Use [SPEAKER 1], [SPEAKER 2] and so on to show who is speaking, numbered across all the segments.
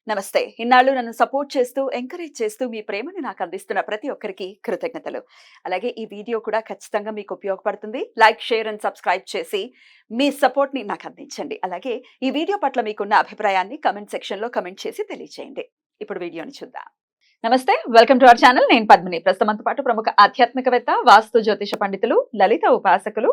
[SPEAKER 1] నమస్తే. ఇన్నాళ్ళు నన్ను సపోర్ట్ చేస్తూ, ఎంకరేజ్ చేస్తూ మీ ప్రేమని నాకు అందిస్తున్న ప్రతి ఒక్కరికి కృతజ్ఞతలు. అలాగే ఈ వీడియో కూడా ఖచ్చితంగా మీకు ఉపయోగపడుతుంది. లైక్, షేర్ అండ్ సబ్స్క్రైబ్ చేసి మీ సపోర్ట్‌ని నాకు అందించండి. అలాగే ఈ వీడియో పట్ల మీకున్న అభిప్రాయాన్ని కామెంట్ సెక్షన్‌లో కామెంట్ చేసి తెలియజేయండి. ఇప్పుడు వీడియోని చూద్దాం. నమస్తే. Welcome to our channel. నేను పద్మిని. ప్రస్తుతం మనతో పాటు ప్రముఖ ఆధ్యాత్మికవేత్త, వాస్తు జ్యోతిష పండితులు, లలిత ఉపాసకులు,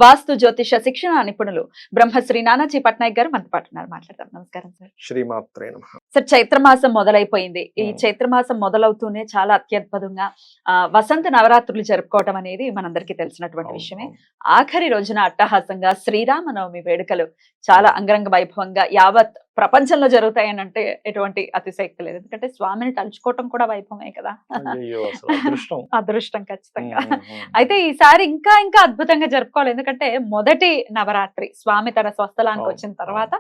[SPEAKER 1] వాస్తు జ్యోతిష శిక్షణ నిపుణులు బ్రహ్మశ్రీ నానాజీ పట్నాయక్ గారు మనతో పాటు ఉన్నారు. మాట్లాడదాం. నమస్కారం సార్.
[SPEAKER 2] శ్రీమాత్రే నమః.
[SPEAKER 1] సార్, చైత్రమాసం మొదలైపోయింది. ఈ చైత్రమాసం మొదలవుతూనే చాలా అత్యద్భుతంగా వసంత నవరాత్రులు జరుపుకోవడం అనేది మనందరికీ తెలిసినటువంటి విషయమే. ఆఖరి రోజున అట్టహాసంగా శ్రీరామనవమి వేడుకలు చాలా అంగరంగ వైభవంగా యావత్ ప్రపంచంలో జరుగుతాయని అంటే ఎటువంటి అతిశయక్తి లేదు. ఎందుకంటే స్వామిని తలుచుకోవటం కూడా వైభవమే కదా.
[SPEAKER 2] అయ్యయ్యో, అసలు అదృష్టం.
[SPEAKER 1] అదృష్టం ఖచ్చితంగా. అయితే ఈసారి ఇంకా ఇంకా అద్భుతంగా జరుపుకోవాలి. ఎందుకంటే మొదటి నవరాత్రి స్వామి తన స్వస్థలానికి వచ్చిన తర్వాత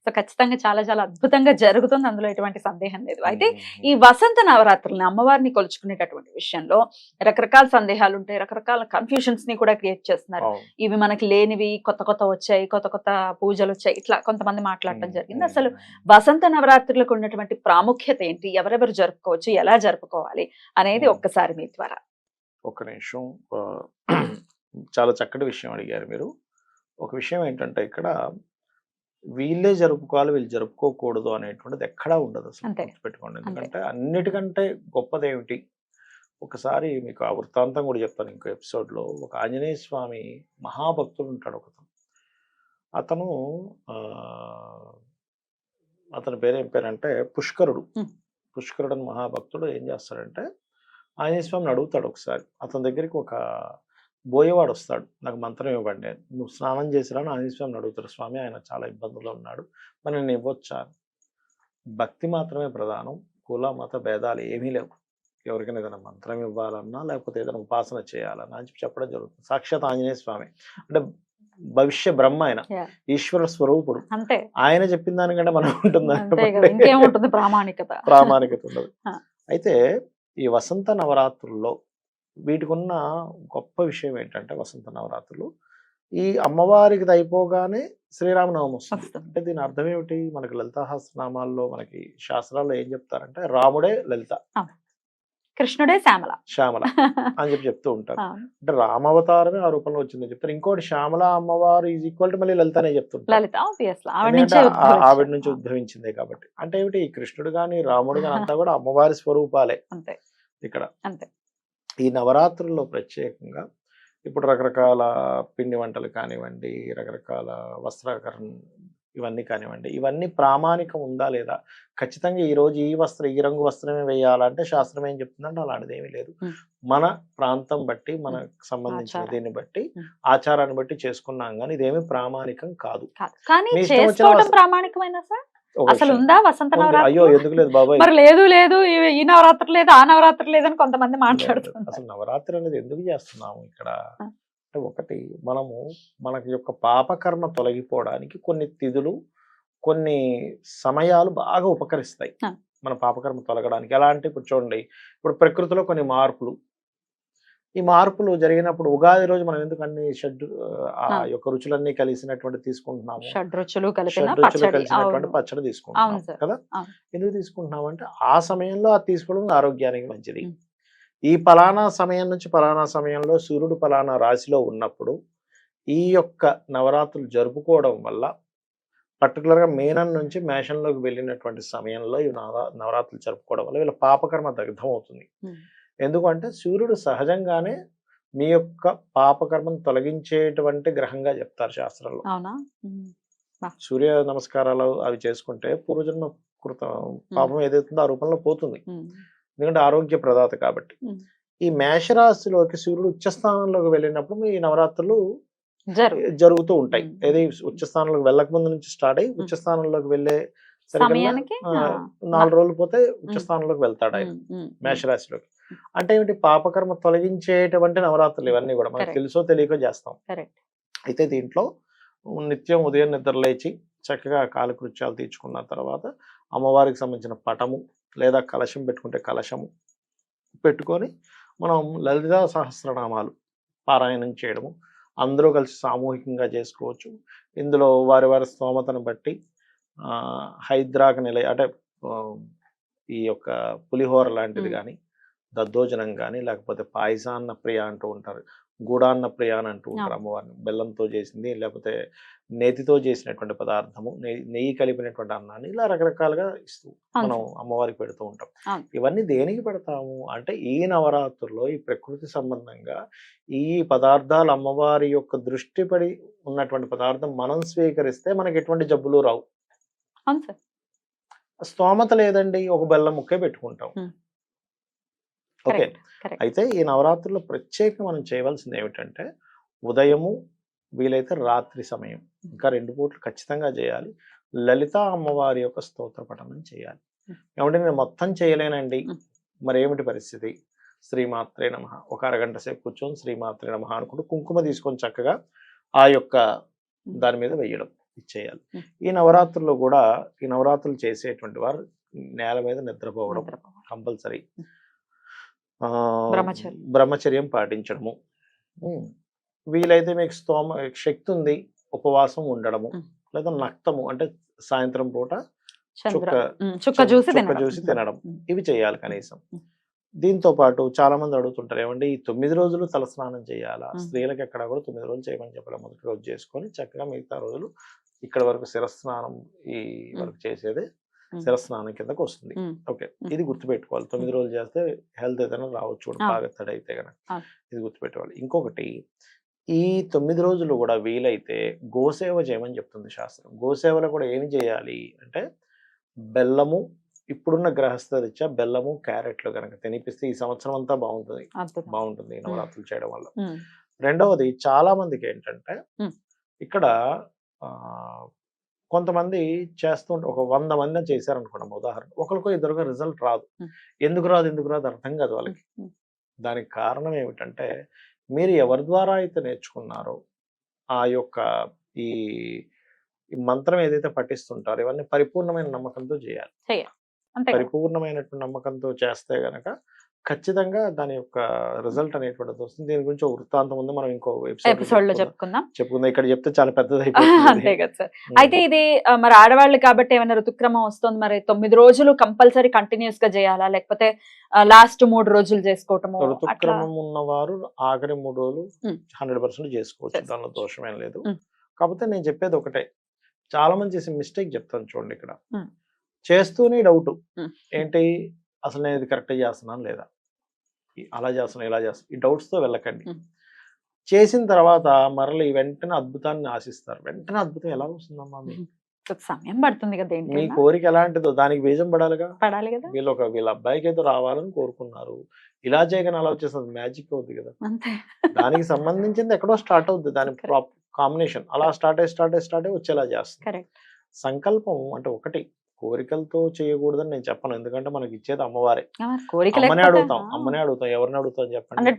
[SPEAKER 1] సో ఖచ్చితంగా చాలా చాలా అద్భుతంగా జరుగుతుంది. అందులో ఎటువంటి సందేహం లేదు. అయితే ఈ వసంత నవరాత్రులను అమ్మవారిని కొలుచుకునేటటువంటి విషయంలో రకరకాల సందేహాలు ఉంటాయి, రకరకాల కన్ఫ్యూషన్స్ ని కూడా క్రియేట్ చేస్తున్నారు. ఇవి మనకి లేనివి, కొత్త కొత్త వచ్చాయి, కొత్త కొత్త పూజలు వచ్చాయి, ఇట్లా కొంతమంది మాట్లాడటం జరిగింది. అసలు వసంత నవరాత్రులకు ఉన్నటువంటి ప్రాముఖ్యత ఏంటి, ఎవరెవరు జరుపుకోవచ్చు, ఎలా జరుపుకోవాలి అనేది ఒక్కసారి మీ ద్వారా.
[SPEAKER 2] ఒక నిమిషం. చాలా చక్కటి విషయం అడిగారు మీరు. ఒక విషయం ఏంటంటే, ఇక్కడ వీళ్ళే జరుపుకోవాలి, వీళ్ళు జరుపుకోకూడదు అనేటువంటిది ఎక్కడా ఉండదు. అసలు గుర్తుపెట్టుకోండి. ఎందుకంటే అన్నిటికంటే గొప్పదేమిటి, ఒకసారి మీకు ఆ వృత్తాంతం కూడా చెప్తాను ఇంకో ఎపిసోడ్లో. ఒక ఆంజనేయ స్వామి మహాభక్తుడు ఉంటాడు ఒకతను. అతను అతని పేరు ఏం పేరంటే పుష్కరుడు. పుష్కరుడు అని మహాభక్తుడు ఏం చేస్తాడంటే, ఆంజనేయ స్వామిని అడుగుతాడు ఒకసారి. అతని దగ్గరికి ఒక బోయేవాడు వస్తాడు, నాకు మంత్రం ఇవ్వండి, నువ్వు స్నానం చేసిరా అని ఆంజనేయ స్వామిని అడుగుతాడు. స్వామి, ఆయన చాలా ఇబ్బందుల్లో ఉన్నాడు, మరి నేను ఇవ్వచ్చా? భక్తి మాత్రమే ప్రధానం, కుల మత భేదాలు ఏమీ లేవు. ఎవరికైనా ఏదైనా మంత్రం ఇవ్వాలన్నా లేకపోతే ఏదైనా ఉపాసన చేయాలన్నా అని చెప్పడం జరుగుతుంది. సాక్షాత్ ఆంజనేయ స్వామి అంటే భవిష్య బ్రహ్మ, ఆయన ఈశ్వర స్వరూపుడు. ఆయన చెప్పిన దానికంటే మనం ఉంటుంది ప్రామాణికత ఉండదు. అయితే ఈ వసంత నవరాత్రుల్లో వీటికి ఉన్న గొప్ప విషయం ఏంటంటే, వసంత నవరాత్రులు ఈ అమ్మవారికి అయిపోగానే శ్రీరామనవమి వస్తుంది. అంటే దీని అర్థం ఏమిటి, మనకి లలితాసహస్రనామాల్లో మనకి శాస్త్రాల్లో ఏం చెప్తారంటే, రాముడే లలిత,
[SPEAKER 1] కృష్ణుడే శ్యామల
[SPEAKER 2] అని చెప్తూ ఉంటారు. అంటే రామావతారమే ఆ రూపంలో వచ్చిందని చెప్తారు. ఇంకోటి శ్యామల అమ్మవారు ఈజ్ ఈక్వల్ టు మళ్ళీ లలిత అనే చెప్తుంటారు. ఆవిడ నుంచి ఉద్భవించిందే కాబట్టి. అంటే ఏమిటి, ఈ కృష్ణుడు గాని రాముడు గాని అంతా కూడా అమ్మవారి స్వరూపాలే ఇక్కడ. ఈ నవరాత్రుల్లో ప్రత్యేకంగా ఇప్పుడు రకరకాల పిండి వంటలు కానివ్వండి, రకరకాల వస్త్రాకరణ ఇవన్నీ కానివ్వండి, ఇవన్నీ ప్రామాణికం ఉందా లేదా, ఖచ్చితంగా ఈ రోజు ఈ రంగు వస్త్రమే వేయాలంటే శాస్త్రం ఏం చెప్తుందంటే అలాంటిది ఏమీ లేదు. మన ప్రాంతం బట్టి, మనకు సంబంధించిన దీన్ని బట్టి, ఆచారాన్ని బట్టి చేసుకున్నాం కానీ ఇదేమీ ప్రామాణికం కాదు. అయ్యో ఎందుకు లేదు బాబాయ్,
[SPEAKER 1] లేదు ఈ నవరాత్రి లేదు, ఆ నవరాత్రి లేదని కొంతమంది మాట్లాడుతున్నారు.
[SPEAKER 2] అసలు నవరాత్రి అనేది ఎందుకు చేస్తున్నాము ఇక్కడ అంటే, ఒకటి మనకి యొక్క పాపకర్మ తొలగిపోవడానికి కొన్ని తిథులు, కొన్ని సమయాలు బాగా ఉపకరిస్తాయి మన పాపకర్మ తొలగడానికి. ఎలా అంటే, ఇప్పుడు చూడండి, ఇప్పుడు ప్రకృతిలో కొన్ని మార్పులు, ఈ మార్పులు జరిగినప్పుడు ఉగాది రోజు మనం ఎందుకు అన్ని ఆ యొక్క రుచులన్నీ కలిసినటువంటి తీసుకుంటున్నాము,
[SPEAKER 1] షడ్రుచులు
[SPEAKER 2] కలిసినటువంటి పచ్చడి తీసుకుంటున్నాం కదా. ఎందుకు తీసుకుంటున్నాం అంటే, ఆ సమయంలో అది తీసుకోవడం ఆరోగ్యానికి మంచిది. ఈ పలానా సమయం నుంచి పలానా సమయంలో సూర్యుడు పలానా రాశిలో ఉన్నప్పుడు ఈ యొక్క నవరాత్రులు జరుపుకోవడం వల్ల, పర్టికులర్గా మీనం నుంచి మేషంలోకి వెళ్ళినటువంటి సమయంలో ఈ నవరాత్రులు జరుపుకోవడం వల్ల వీళ్ళ పాపకర్మ దగ్ధం అవుతుంది. ఎందుకంటే సూర్యుడు సహజంగానే మీ యొక్క పాపకర్మను తొలగించేటువంటి గ్రహంగా చెప్తారు శాస్త్రంలో. సూర్య నమస్కారాలు అవి చేసుకుంటే పూర్వజన్మ కృత పాపం ఏదైతుందో ఆ రూపంలో పోతుంది. ఎందుకంటే ఆరోగ్య ప్రదాత కాబట్టి. ఈ మేషరాశిలోకి సూర్యుడు ఉచ్చస్థానంలోకి వెళ్ళినప్పుడు ఈ నవరాత్రులు జరుగుతూ ఉంటాయి. ఏది ఉచ్చస్థానంలోకి వెళ్ళక ముందు నుంచి స్టార్ట్ అయ్యి ఉచ్చస్థానంలోకి వెళ్ళే సరిగ్గా 4 రోజులు పోతే ఉచ్చస్థానంలోకి వెళ్తాడు ఆయన మేషరాశిలోకి. అంటే ఏమిటి, పాపకర్మ తొలగించేటువంటి నవరాత్రులు ఇవన్నీ కూడా మనకు తెలుసో తెలియకో చేస్తాం. అయితే దీంట్లో నిత్యం ఉదయం నిద్ర లేచి చక్కగా కాలకృత్యాలు తీర్చుకున్న తర్వాత అమ్మవారికి సంబంధించిన పటము లేదా కలశం పెట్టుకుంటే కలశము పెట్టుకొని మనం లలితా సహస్రనామాలు పారాయణం చేయడము, అందరూ కలిసి సామూహికంగా చేసుకోవచ్చు. ఇందులో వారి వారి స్తోమతను బట్టి హైద్రాక నిలయ అంటే ఆ, ఈ యొక్క పులిహోర లాంటిది
[SPEAKER 1] మ్మ్.
[SPEAKER 2] కానీ, దద్దోజనం కానీ, లేకపోతే పాయసాన్న ప్రియ అంటూ ఉంటారు, గూడాన్న ప్రియ అని అంటూ ఉంటారు అమ్మవారిని. బెల్లంతో చేసింది, లేకపోతే నేతితో చేసినటువంటి పదార్థము, నెయ్యి కలిపినటువంటి అన్నాన్ని, ఇలా రకరకాలుగా ఇస్తూ
[SPEAKER 1] అవును
[SPEAKER 2] మనం
[SPEAKER 1] సార్.
[SPEAKER 2] అమ్మవారికి పెడుతూ ఉంటాం.
[SPEAKER 1] అవును.
[SPEAKER 2] ఇవన్నీ దేనికి పెడతాము అంటే, ఈ నవరాత్రుల్లో ఈ ప్రకృతి సంబంధంగా ఈ పదార్థాలు అమ్మవారి యొక్క దృష్టి పడి ఉన్నటువంటి పదార్థం మనం స్వీకరిస్తే మనకి ఎటువంటి జబ్బులు రావు.
[SPEAKER 1] అవును సార్.
[SPEAKER 2] స్తోమత లేదండి, ఒక బెల్లం ముక్కే పెట్టుకుంటాం. ఓకే.
[SPEAKER 1] Correct correct.
[SPEAKER 2] అయితే ఈ నవరాత్రుల్లో ప్రత్యేకంగా మనం చేయవలసింది ఏమిటంటే, ఉదయము వీలైతే రాత్రి సమయం, ఇంకా 2 పూటలు ఖచ్చితంగా చేయాలి. లలిత అమ్మవారి యొక్క స్తోత్ర పఠనం చేయాలి. ఏమంటే నేను మొత్తం చేయలేనండి, మరేమిటి పరిస్థితి? శ్రీమాత్రే నమః ఒక అరగంట సేపు కూర్చొని శ్రీమాత్రే నమః అనుకుంటూ కుంకుమ తీసుకొని చక్కగా ఆ యొక్క దాని మీద వేయడం ఇచ్చేయాలి. ఈ నవరాత్రుల్లో కూడా, ఈ నవరాత్రులు చేసేటువంటి వారు నేల మీద నిద్రపోవడం కంపల్సరీ, బ్రహ్మచర్యం పాటించడము, వీలైతే మీకు శక్తి ఉంది ఉపవాసం ఉండడము, లేదా నక్తము అంటే సాయంత్రం పూట చుక్క చూసి తినడం, ఇవి చేయాలి కనీసం. దీంతో పాటు చాలా మంది అడుగుతుంటారు, ఏమంటే ఈ 9 రోజులు తలస్నానం చేయాలా? స్త్రీలకు ఎక్కడ కూడా 9 రోజులు చేయమని చెప్పాలి. మొదటి రోజు చేసుకొని చక్కగా మిగతా రోజులు ఇక్కడ వరకు శిరస్నానం ఈ వరకు చేసేది శిరస్నానం కిందకు వస్తుంది. ఓకే, ఇది గుర్తుపెట్టుకోవాలి. 9 రోజులు చేస్తే హెల్త్ ఏదైనా రావచ్చు కూడా, బాగా తడైతే కనుక ఇది గుర్తుపెట్టుకోవాలి. ఇంకొకటి, ఈ 9 రోజులు కూడా వీలైతే గోసేవ చేయమని చెప్తుంది శాస్త్రం. గోసేవలో కూడా ఏమి చేయాలి అంటే, బెల్లము, ఇప్పుడున్న గ్రహస్థ రీత్యా బెల్లము, క్యారెట్లు కనుక తినిపిస్తే ఈ సంవత్సరం అంతా బాగుంటుంది ఈ నవరాత్రులు చేయడం వల్ల. రెండవది, చాలా మందికి ఏంటంటే ఇక్కడ కొంతమంది చేస్తుంటే, ఒక 100 మంది చేశారనుకోండి ఉదాహరణ, ఒకరికో ఇద్దరుగా రిజల్ట్ రాదు. ఎందుకు రాదు అర్థం కాదు వాళ్ళకి. దానికి కారణం ఏమిటంటే, మీరు ఎవరి ద్వారా అయితే నేర్చుకున్నారో ఆ యొక్క ఈ మంత్రం ఏదైతే పఠిస్తుంటారో, ఇవన్నీ పరిపూర్ణమైన నమ్మకంతో చేయాలి. పరిపూర్ణమైనటువంటి నమ్మకంతో చేస్తే గనక ఖచ్చితంగా దాని యొక్క రిజల్ట్ అనేటువంటిది వస్తుంది. దీని గురించి ఒక వృత్తాంతం ఉంది, మనం ఇంకో
[SPEAKER 1] ఎపిసోడ్ లో చెప్పుకుందాం.
[SPEAKER 2] ఇక్కడ చెప్తే చాలా పెద్దది అయిపోతుంది.
[SPEAKER 1] అంతే కదా సార్. అయితే ఇది మరి ఆడవాళ్ళు కాబట్టి ఏమైనా ఋతుక్రమం వస్తుంది, మరి 9 రోజులు కంపల్సరీ కంటిన్యూస్ గా చేయాలా, లేకపోతే లాస్ట్ 3 రోజులు చేసుకోవటము?
[SPEAKER 2] ఋతుక్రమం ఉన్నవారు ఆఖరి 3 రోజులు 100% చేసుకోవచ్చు, దానిలో దోషమేం లేదు. కాకపోతే నేను చెప్పేది ఒకటే, చాలా మంది చేసే మిస్టేక్ చెప్తాను చూడండి. ఇక్కడ చేస్తూనే డౌట్ ఏంటి, అసలు నేను ఇది కరెక్ట్ చేస్తున్నాను లేదా, అలా చేస్తున్నా ఇలా చేస్తున్నా, ఈ డౌట్స్ తో వెళ్ళకండి. చేసిన తర్వాత మరలి వెంటనే అద్భుతాన్ని ఆశిస్తారు. వెంటనే అద్భుతం ఎలా వస్తుందమ్మా?
[SPEAKER 1] సమయం పడుతుంది కదా.
[SPEAKER 2] మీ కోరిక ఎలాంటిదో దానికి బీజం పడాలి
[SPEAKER 1] కదా.
[SPEAKER 2] వీళ్ళ అబ్బాయికి ఏదో రావాలని కోరుకున్నారు, ఇలా చేయగానే అలా వచ్చేస్తుంది, మ్యాజిక్ అవుతుంది కదా. దానికి సంబంధించింది ఎక్కడో స్టార్ట్ అవుద్ది, దాని కాంబినేషన్ అలా స్టార్ట్ అయ్యి వచ్చేలా చేస్తుంది. సంకల్పం అంటే ఒకటి, కోరికలతో చేయకూడదని నేను చెప్పను, ఎందుకంటే మనకి ఇచ్చేది అమ్మవారే. అమ్మనే అడుగుతాం, ఎవరిని అడుగుతాం చెప్పండి?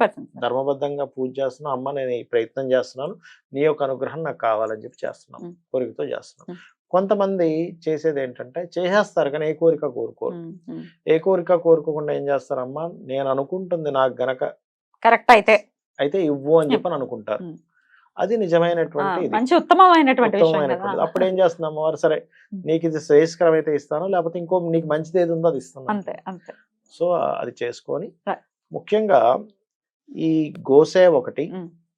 [SPEAKER 2] ధర్మబద్ధంగా పూజ చేస్తున్నాం, అమ్మ నేను ఈ ప్రయత్నం చేస్తున్నాను, నీ యొక్క అనుగ్రహం నాకు కావాలని చెప్పి చేస్తున్నాం, కోరికతో చేస్తున్నాం. కొంతమంది చేసేది ఏంటంటే, చేసేస్తారు కానీ ఏ కోరిక కోరుకోరు. ఏ కోరిక కోరుకోకుండా ఏం చేస్తారమ్మా, నేను అనుకుంటుంది నాకు గనక
[SPEAKER 1] కరెక్ట్
[SPEAKER 2] అయితే ఇవ్వు అని చెప్పని అనుకుంటారు. అది నిజమైనటువంటి
[SPEAKER 1] మంచి ఉత్తమమైనటువంటి.
[SPEAKER 2] అప్పుడు ఏం చేస్తుంది అమ్మవారు, సరే నీకు ఇది శ్రేయస్కరం అయితే ఇస్తాను, లేకపోతే ఇంకో నీకు మంచిది ఏది ఉందో అది ఇస్తాను. సో అది చేసుకొని, ముఖ్యంగా ఈ గోసేవ ఒకటి,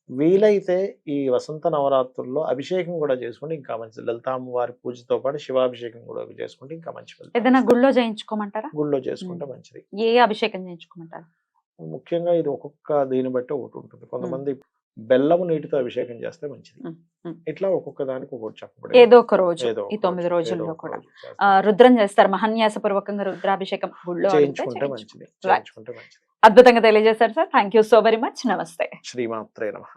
[SPEAKER 2] వీలైతే ఈ వసంత నవరాత్రుల్లో అభిషేకం కూడా చేసుకుంటే ఇంకా మంచిది. లలిత అమ్మవారి పూజతో పాటు శివాభిషేకం కూడా చేసుకుంటే ఇంకా మంచిది.
[SPEAKER 1] ఏదైనా గుళ్ళో చేయించుకోమంటారా?
[SPEAKER 2] గుళ్ళో చేసుకుంటే మంచిది.
[SPEAKER 1] ఏ అభిషేకం చేయించుకోమంటారు?
[SPEAKER 2] ముఖ్యంగా ఇది ఒక్కొక్క దీన్ని బట్టి ఒకటి ఉంటుంది. కొంతమంది బెల్లము నీటితో అభిషేకం చేస్తే మంచిది. ఇట్లా ఒక్కొక్క దానికి ఒక్కొక్కటి చెప్పబడింది.
[SPEAKER 1] ఏదో ఒక రోజు ఈ 9 రోజుల్లో కూడా రుద్రం చేస్తారు, మహాన్యాస పూర్వకంగా రుద్రాభిషేకం గుళ్ళో
[SPEAKER 2] చేయించుకుంటే మంచిది.
[SPEAKER 1] అద్భుతంగా తెలియజేశారు sir. Thank you so very much. నమస్తే.
[SPEAKER 2] శ్రీమాత్రే నమః.